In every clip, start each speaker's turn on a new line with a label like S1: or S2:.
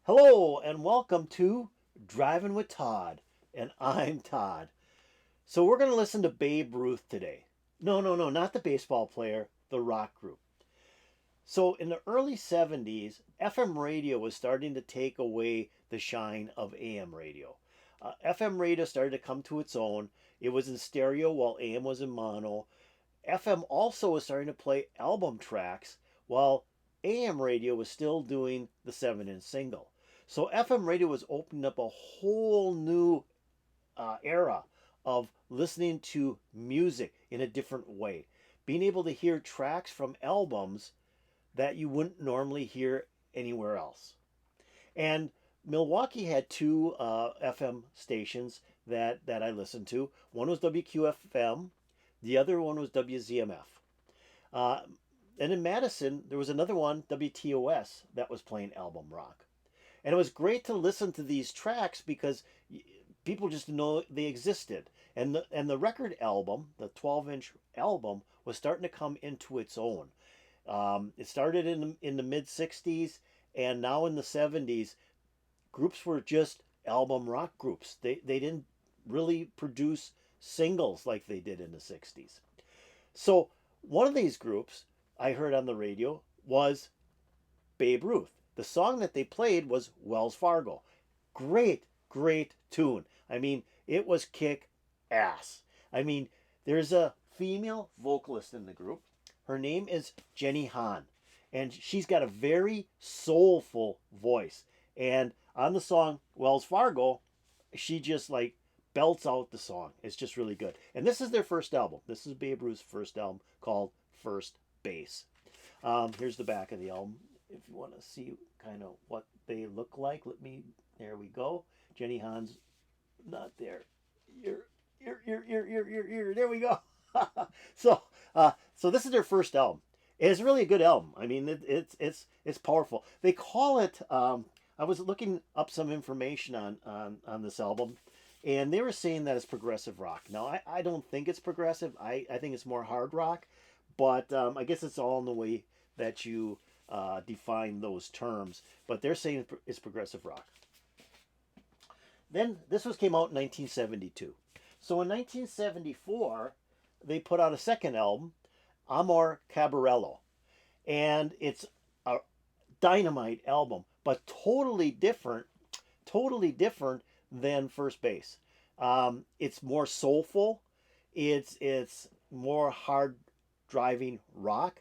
S1: Hello and welcome to Driving with Todd, and I'm Todd. So we're going to listen to Babe Ruth today. No, not the baseball player, the rock group. So in the early 70s, FM radio was starting to take away the shine of AM radio. FM radio started to come to its own. It was in stereo while AM was in mono. FM also was starting to play album tracks while AM radio was still doing the 7-inch single. So FM radio was opening up a whole new era of listening to music in a different way. Being able to hear tracks from albums that you wouldn't normally hear anywhere else. And Milwaukee had two FM stations that I listened to. One was WQFM, the other one was WZMF. Uh, and in Madison, there was another one, WTOS, that was playing album rock. And it was great to listen to these tracks because people just didn't know they existed. And the record album, the 12-inch album, was starting to come into its own. It started in the mid 60s, and now in the 70s, groups were just album rock groups. They didn't really produce singles like they did in the 60s. So one of these groups I heard on the radio was Babe Ruth. The song that they played was Wells Fargo. Great tune. I mean, it was kick ass. I mean, there's a female vocalist in the group. Her name is Jenny Han, and she's got a very soulful voice. And on the song Wells Fargo, she just like belts out the song. It's just really good. And this is their first album. This is Babe Ruth's first album called First Base. Here's the back of the album. If you want to see kind of what they look like, there we go. Jenny Han's not there. There we go. So this is their first album. It's really a good album. I mean, it's powerful. They call it. I was looking up some information on this album, and they were saying that it's progressive rock. Now, I don't think it's progressive. I think it's more hard rock, but I guess it's all in the way that you define those terms. But they're saying it's progressive rock. Then this came out in 1972. So in 1974, they put out a second album, Amor Cabarello, and it's a dynamite album, but totally different than First Base. It's more soulful. It's more hard driving rock,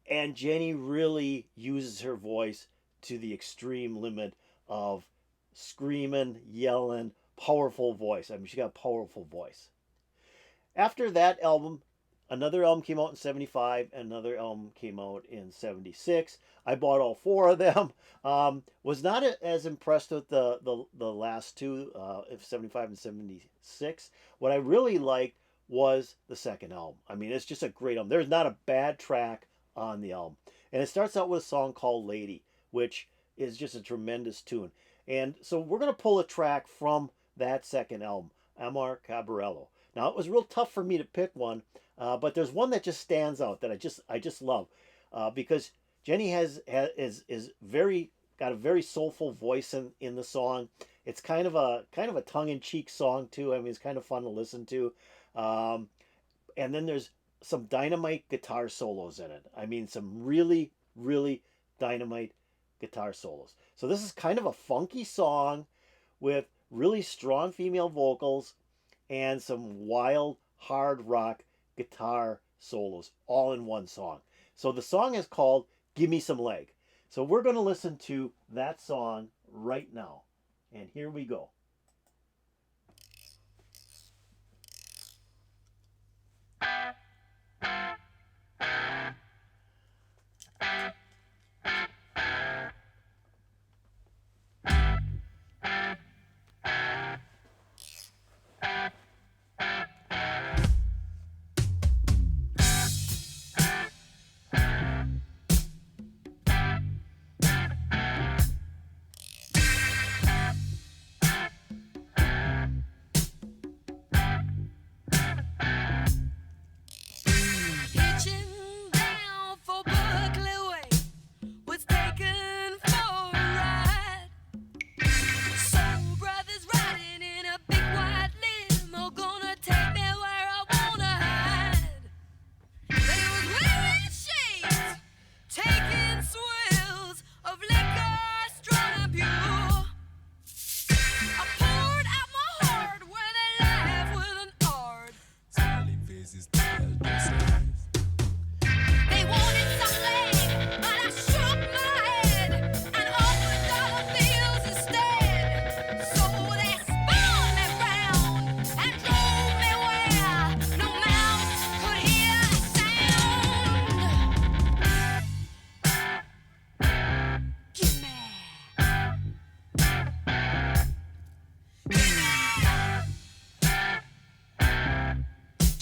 S1: and Jenny really uses her voice to the extreme limit of screaming, yelling, powerful voice. I mean, she got a powerful voice. After that album, another album came out in 75, another album came out in 76. I bought all four of them. Was not as impressed with the last two, 75 and 76. What I really liked was the second album. I mean, it's just a great album. There's not a bad track on the album. And it starts out with a song called Lady, which is just a tremendous tune. And so we're going to pull a track from that second album, Amor Cabarello. Now, it was real tough for me to pick one, but there's one that just stands out that I just love because Jenny is got a very soulful voice in the song. It's kind of a tongue-in-cheek song too. I mean, it's kind of fun to listen to, and then there's some dynamite guitar solos in it. I mean, some really dynamite guitar solos. So this is kind of a funky song with really strong female vocals and some wild hard rock guitar solos all in one song. So the song is called Gimme Some Let. So we're going to listen to that song right now. And here we go.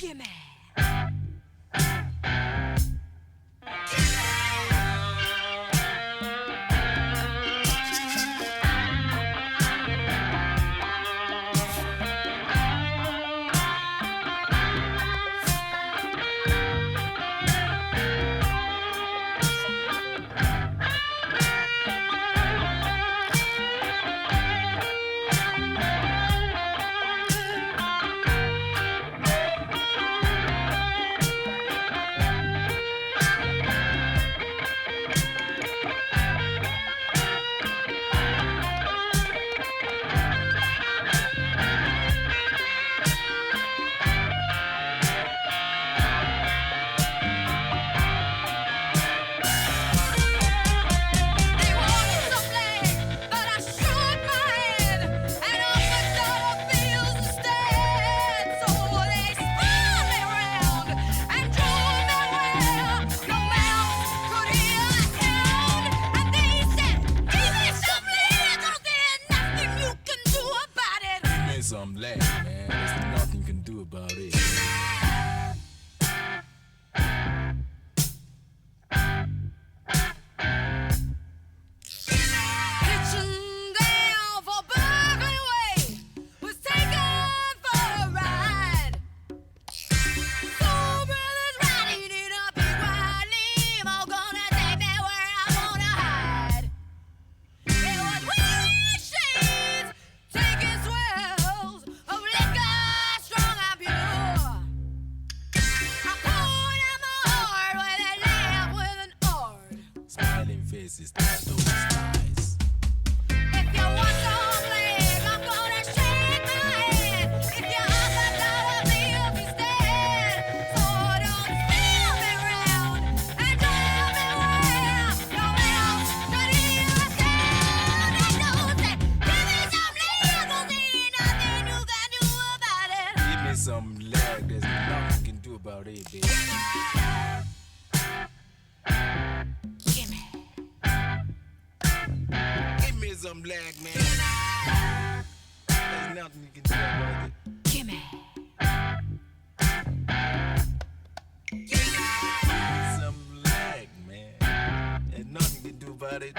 S2: Gimme.
S3: Some leg, man. There's nothing you can do about it.
S2: Hitching down for Berkeley Way was taken for a ride. Soul brothers riding in a big white limo, gonna take me where I wanna hide. It was wearing shades, taking swells of liquor, strong and pure. I poured out my heart with a laugh, with an art.
S3: Smiling faces, those eyes.
S2: If you want some leg, I'm gonna shake my hand. If you offer dollar bill instead, so don't spin me round and drive me where no else could hear a sound. And don't say, give me some leg, 'cause ain't nothing you can do about it.
S3: Give me some leg, there's nothing you can do about it, baby.
S2: Gimme.
S3: Give me some leg, man. There's nothing you can do about it.
S2: Gimme.
S3: Some leg, man. There's nothing you can do about it.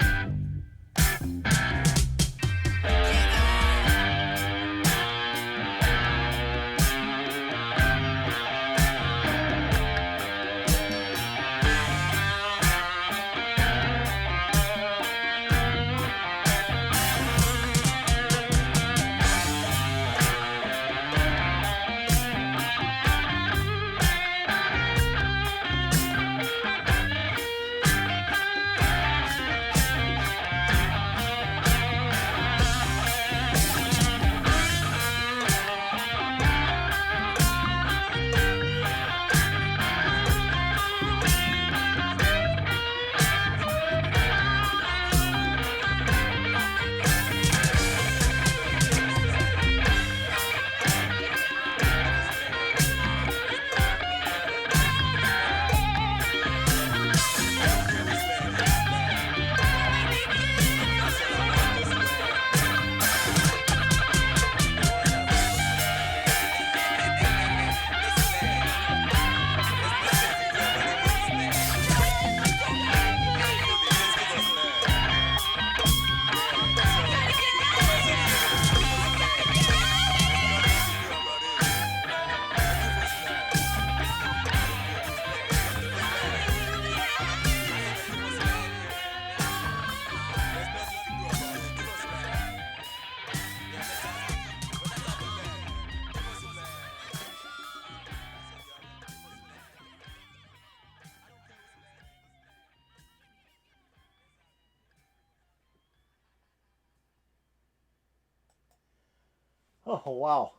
S1: Oh, wow.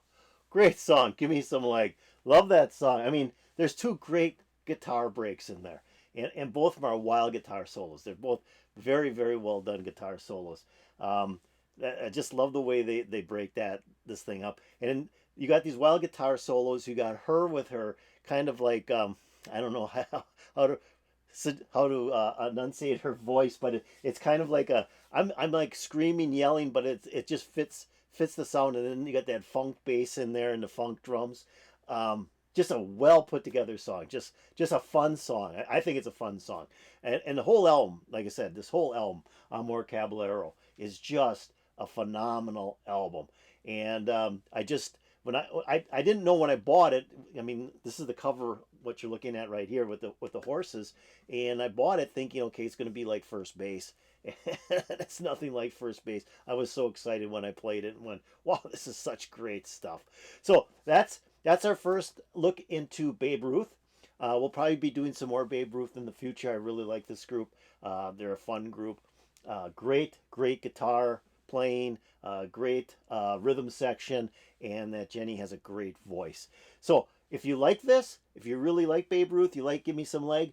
S1: Great song. Give me some leg. Love that song. I mean, there's two great guitar breaks in there. And both of them are wild guitar solos. They're both very, very well done guitar solos. I just love the way they break this thing up. And you got these wild guitar solos. You got her with her kind of like I don't know how to enunciate her voice, but it's kind of like I'm like screaming, yelling, but it just fits the sound. And then you got that funk bass in there and the funk drums. just a well put together song, just a fun song. I think it's a fun song, and the whole album, like I said, this whole album, Amor Caballero, is just a phenomenal album. And I just when I didn't know when I bought it. I mean, this is the cover, what you're looking at right here with the horses, and I bought it thinking, okay, it's going to be like First Base. It's nothing like First Base. I was so excited when I played it and went, wow, this is such great stuff. So that's our first look into Babe Ruth. We'll probably be doing some more Babe Ruth in the future. I really like this group. They're a fun group. Great guitar playing, great rhythm section, and that Jenny has a great voice. So if you like this, if you really like Babe Ruth, you like Gimme Some Leg,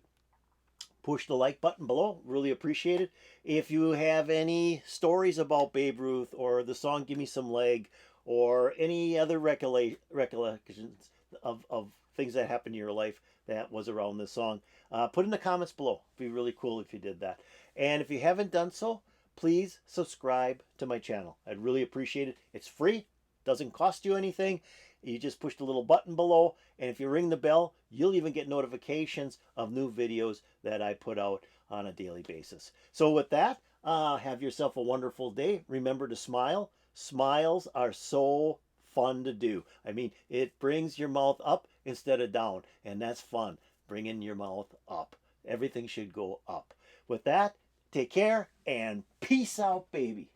S1: push the like button below. Really appreciate it. If you have any stories about Babe Ruth or the song Gimme Some Leg or any other recollections of things that happened in your life that was around this song, put in the comments below. It'd be really cool if you did that. And if you haven't done so, please subscribe to my channel. I'd really appreciate it. It's free, doesn't cost you anything. You just push the little button below, and if you ring the bell, you'll even get notifications of new videos that I put out on a daily basis. So with that, have yourself a wonderful day. Remember to smile. Smiles are so fun to do. I mean, it brings your mouth up instead of down, and that's fun, bringing your mouth up. Everything should go up. With that, take care and peace out, baby.